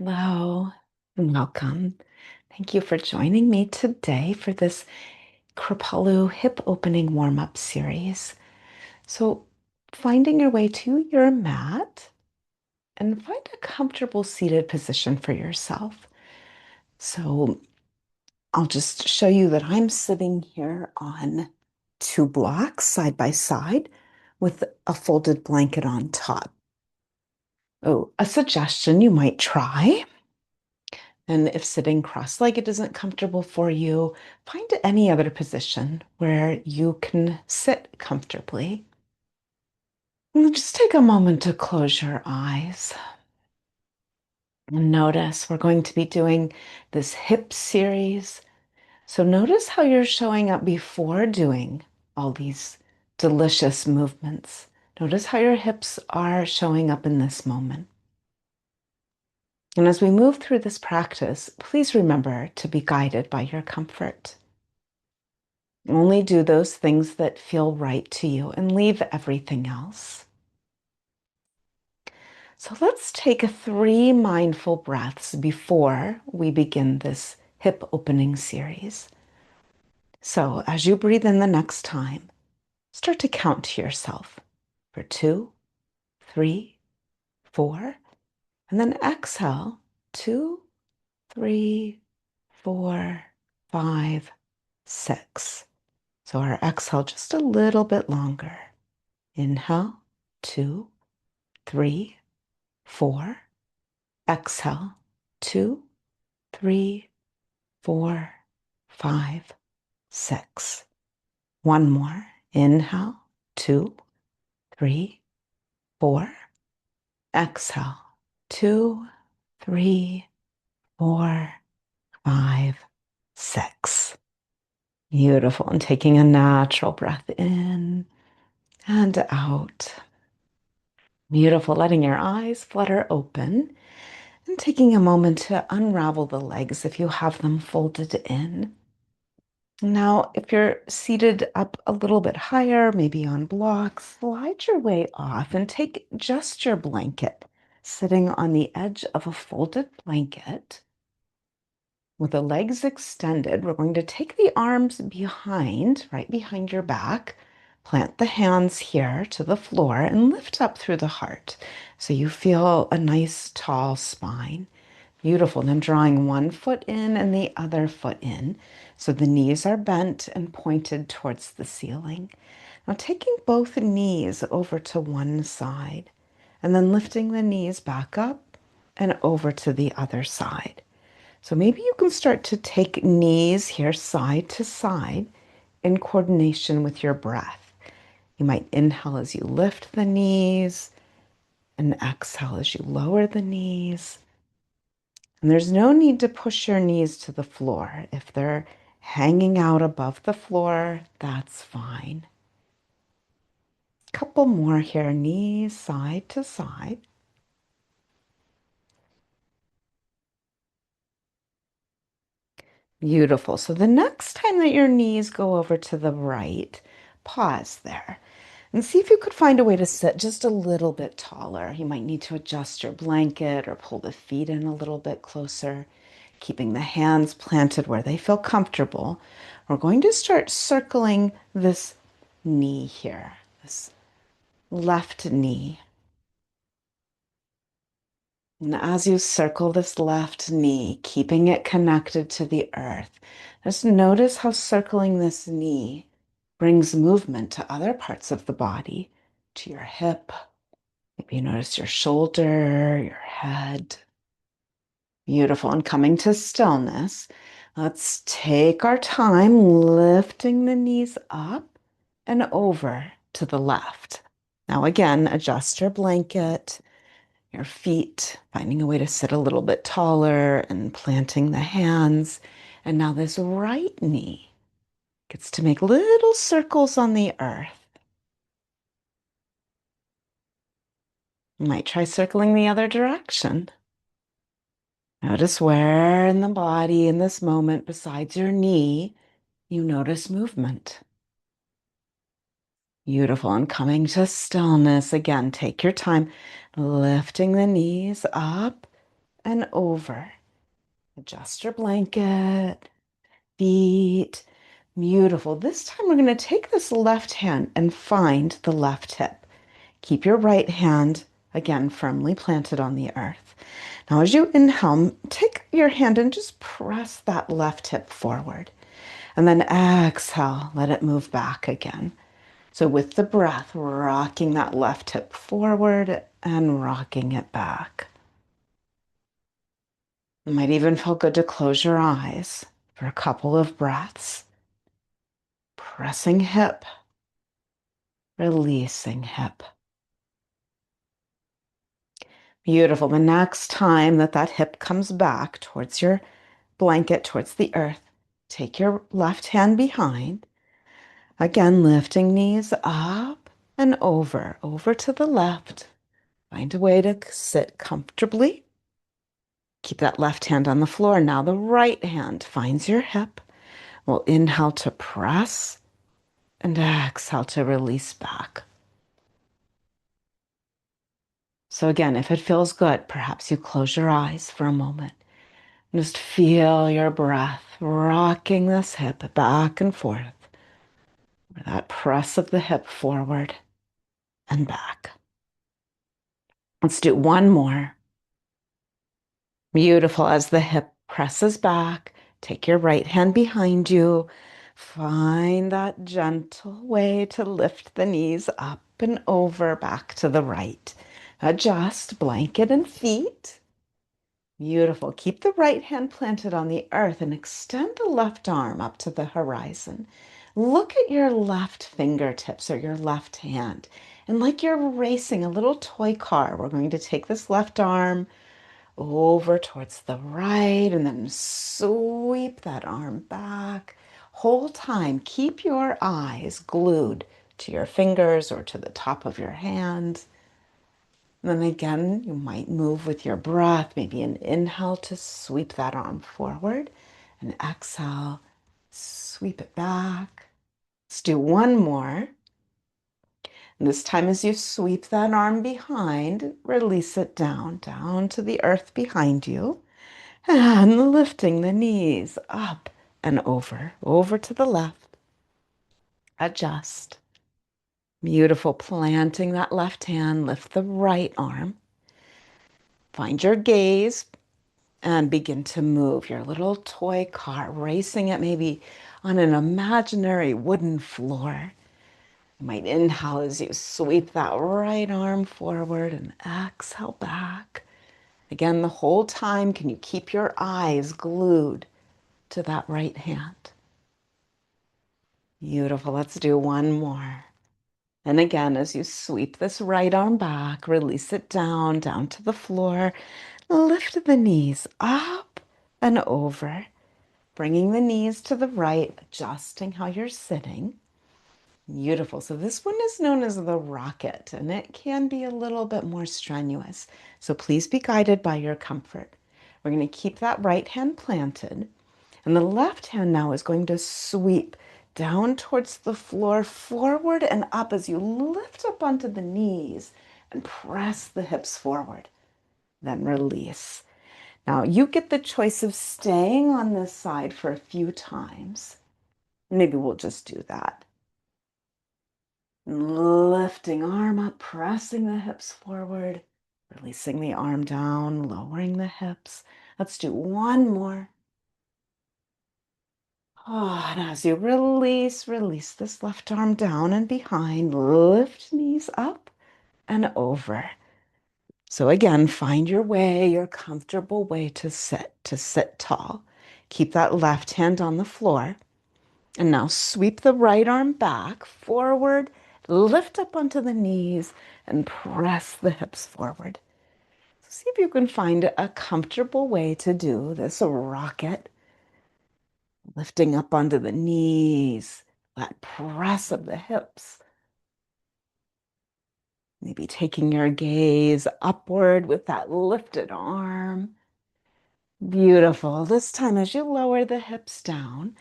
Hello and welcome. Thank you for joining me today for this Kripalu hip opening warm-up series. So, finding your way to your mat and find a comfortable seated position for yourself. So, I'll just show you that I'm sitting here on two blocks side by side with a folded blanket on top. Oh, a suggestion you might try. And if sitting cross-legged isn't comfortable for you, find any other position where you can sit comfortably. And just take a moment to close your eyes. And notice we're going to be doing this hip series. So notice how you're showing up before doing all these delicious movements. Notice how your hips are showing up in this moment. And as we move through this practice, please remember to be guided by your comfort. Only do those things that feel right to you and leave everything else. So let's take 3 mindful breaths before we begin this hip opening series. So as you breathe in the next time, start to count to yourself for 2, 3, 4, and then exhale 2, 3, 4, 5, 6. So our exhale just a little bit longer. Inhale, 2, 3, 4. Exhale, 2, 3, 4, 5, 6. One more. Inhale, 2, 3, 4. Exhale, 2, 3, 4, 5, 6. Beautiful. And taking a natural breath in and out. Beautiful. Letting your eyes flutter open and taking a moment to unravel the legs if you have them folded in. Now, if you're seated up a little bit higher, maybe on blocks, slide your way off and take just your blanket, sitting on the edge of a folded blanket with the legs extended. We're going to take the arms behind, right behind your back, plant the hands here to the floor and lift up through the heart. So you feel a nice tall spine. Beautiful. Then drawing one foot in and the other foot in. So the knees are bent and pointed towards the ceiling. Now taking both knees over to one side and then lifting the knees back up and over to the other side. So maybe you can start to take knees here side to side in coordination with your breath. You might inhale as you lift the knees and exhale as you lower the knees. And there's no need to push your knees to the floor. If they're hanging out above the floor, that's fine. Couple more here, knees side to side. Beautiful. So the next time that your knees go over to the right, pause there and see if you could find a way to sit just a little bit taller. You might need to adjust your blanket or pull the feet in a little bit closer, keeping the hands planted where they feel comfortable. We're going to start circling this knee here, this left knee. And as you circle this left knee, keeping it connected to the earth, just notice how circling this knee brings movement to other parts of the body, to your hip. Maybe you notice your shoulder, your head. Beautiful. And coming to stillness, let's take our time lifting the knees up and over to the left. Now, again, adjust your blanket, your feet, finding a way to sit a little bit taller and planting the hands. And now this right knee gets to make little circles on the earth. You might try circling the other direction. Notice where in the body in this moment, besides your knee, you notice movement. Beautiful. And coming to stillness again, take your time, lifting the knees up and over. Adjust your blanket, feet. Beautiful. This time we're going to take this left hand and find the left hip. Keep your right hand, again, firmly planted on the earth. Now, as you inhale, take your hand and just press that left hip forward. And then exhale, let it move back again. So with the breath, rocking that left hip forward and rocking it back. It might even feel good to close your eyes for a couple of breaths. Pressing hip, releasing hip. Beautiful. The next time that that hip comes back towards your blanket, towards the earth, take your left hand behind. Again, lifting knees up and over to the left. Find a way to sit comfortably. Keep that left hand on the floor. Now the right hand finds your hip. We'll inhale to press and exhale to release back. So again, if it feels good, perhaps you close your eyes for a moment. Just feel your breath rocking this hip back and forth. That press of the hip forward and back. Let's do one more. Beautiful. As the hip presses back, take your right hand behind you. Find that gentle way to lift the knees up and over back to the right. Adjust blanket and feet. Beautiful. Keep the right hand planted on the earth and extend the left arm up to the horizon. Look at your left fingertips or your left hand. And like you're racing a little toy car, we're going to take this left arm over towards the right and then sweep that arm back. Whole time, keep your eyes glued to your fingers or to the top of your hand. And then again, you might move with your breath, maybe an inhale to sweep that arm forward, and exhale, sweep it back. Let's do one more. And this time, as you sweep that arm behind, release it down, down to the earth behind you, and lifting the knees up and over to the left. Adjust. Beautiful. Planting that left hand, lift the right arm. Find your gaze and begin to move your little toy car, racing it maybe on an imaginary wooden floor. You might inhale as you sweep that right arm forward and exhale back. Again, the whole time, can you keep your eyes glued to that right hand? Beautiful. Let's do one more. And again, as you sweep this right arm back, release it down, down to the floor. Lift the knees up and over, bringing the knees to the right, adjusting how you're sitting. Beautiful. So this one is known as the rocket, and it can be a little bit more strenuous. So please be guided by your comfort. We're going to keep that right hand planted, and the left hand now is going to sweep down towards the floor, forward and up as you lift up onto the knees and press the hips forward. Then release. Now you get the choice of staying on this side for a few times. Maybe we'll just do that. Lifting arm up, pressing the hips forward, releasing the arm down, lowering the hips. Let's do one more. Oh, and as you release, release this left arm down and behind. Lift knees up and over. So again, find your way, your comfortable way to sit tall. Keep that left hand on the floor. And now sweep the right arm back, forward, lift up onto the knees, and press the hips forward. So see if you can find a comfortable way to do this rocket. Lifting up onto the knees, that press of the hips. Maybe taking your gaze upward with that lifted arm. Beautiful. This time, as you lower the hips down,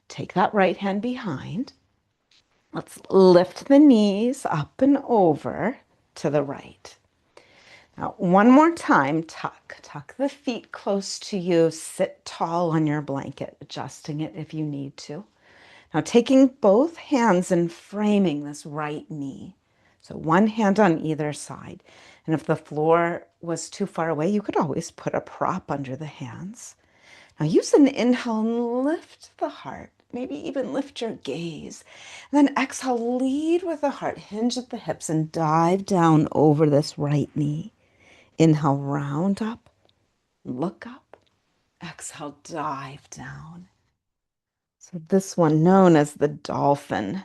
take that right hand behind. Let's lift the knees up and over to the right. Now, one more time, tuck. Tuck the feet close to you. Sit tall on your blanket, adjusting it if you need to. Now, taking both hands and framing this right knee. So, one hand on either side. And if the floor was too far away, you could always put a prop under the hands. Now, use an inhale and lift the heart. Maybe even lift your gaze. And then exhale, lead with the heart. Hinge at the hips and dive down over this right knee. Inhale, round up, look up. Exhale, dive down. So this one known as the dolphin.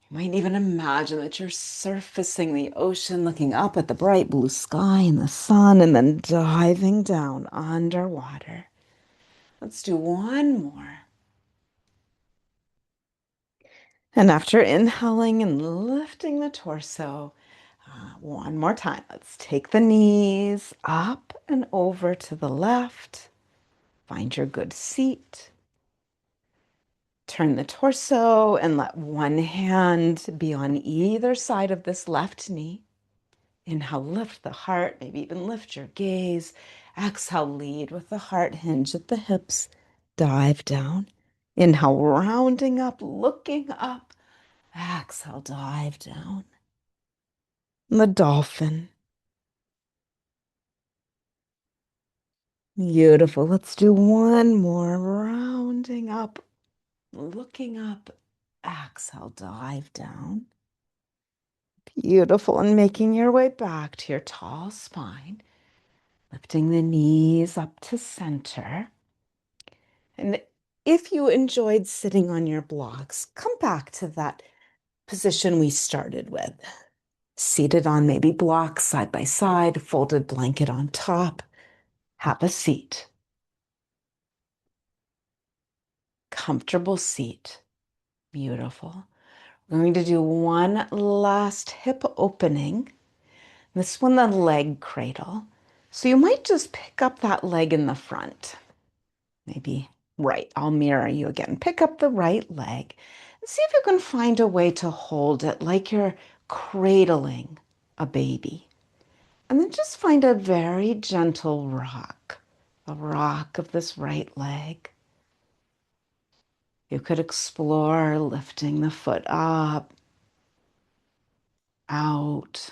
You might even imagine that you're surfacing the ocean, looking up at the bright blue sky and the sun, and then diving down underwater. Let's do one more. And after inhaling and lifting the torso, one more time. Let's take the knees up and over to the left. Find your good seat. Turn the torso and let one hand be on either side of this left knee. Inhale, lift the heart, maybe even lift your gaze. Exhale, lead with the heart, hinge at the hips, dive down. Inhale, rounding up, looking up. Exhale, dive down. And the dolphin. Beautiful. Let's do one more. Rounding up, looking up. Exhale, dive down. Beautiful. And making your way back to your tall spine. Lifting the knees up to center. And if you enjoyed sitting on your blocks, come back to that position we started with. Seated on maybe blocks side by side, folded blanket on top. Have a seat. Comfortable seat. Beautiful. We're going to do one last hip opening. This one, the leg cradle. So you might just pick up that leg in the front. Maybe right. I'll mirror you again. Pick up the right leg and see if you can find a way to hold it like you're cradling a baby. And then just find a very gentle rock, a rock of this right leg. You could explore lifting the foot up, out,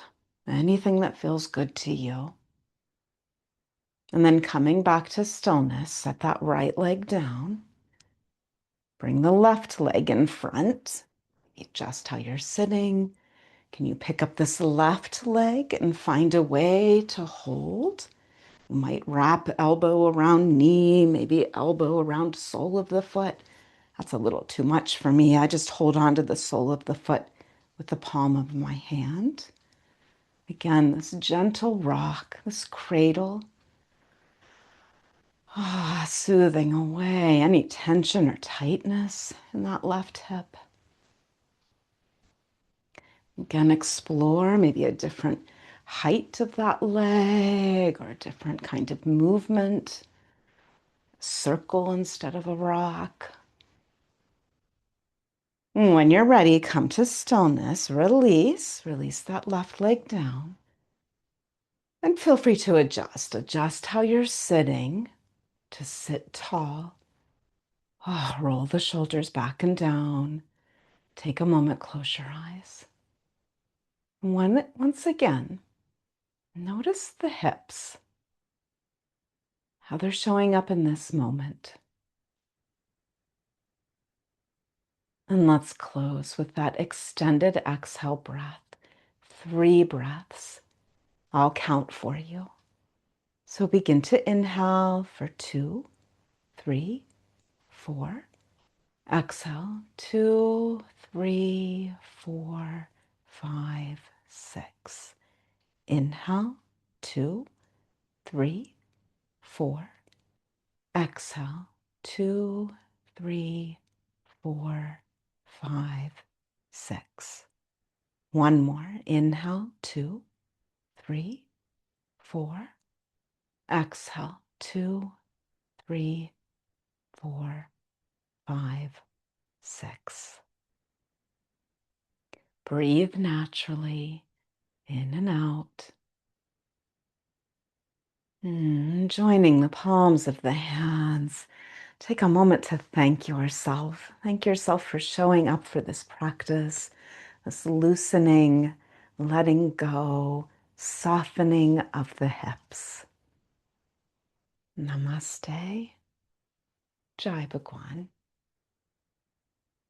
anything that feels good to you. And then coming back to stillness, set that right leg down. Bring the left leg in front. Adjust how you're sitting. Can you pick up this left leg and find a way to hold? You might wrap elbow around knee, maybe elbow around sole of the foot. That's a little too much for me. I just hold on to the sole of the foot with the palm of my hand. Again, this gentle rock, this cradle. Soothing away any tension or tightness in that left hip. Again, explore maybe a different height of that leg or a different kind of movement. Circle instead of a rock. And when you're ready, come to stillness. Release. Release that left leg down. And feel free to adjust. Adjust how you're sitting to sit tall. Roll the shoulders back and down. Take a moment, close your eyes. Once again, notice the hips, how they're showing up in this moment. And let's close with that extended exhale breath. 3 breaths. I'll count for you. So begin to inhale for 2, 3, 4. Exhale, 2, 3, 4, 5, 6. Inhale, 2, 3, 4. Exhale, 2, 3, 4, 5, 6. One more. Inhale, 2, 3, 4. Exhale, 2, 3, 4, 5, 6. Breathe naturally in and out. Joining the palms of the hands. Take a moment to thank yourself. Thank yourself for showing up for this practice, this loosening, letting go, softening of the hips. Namaste. Jai Bhagwan.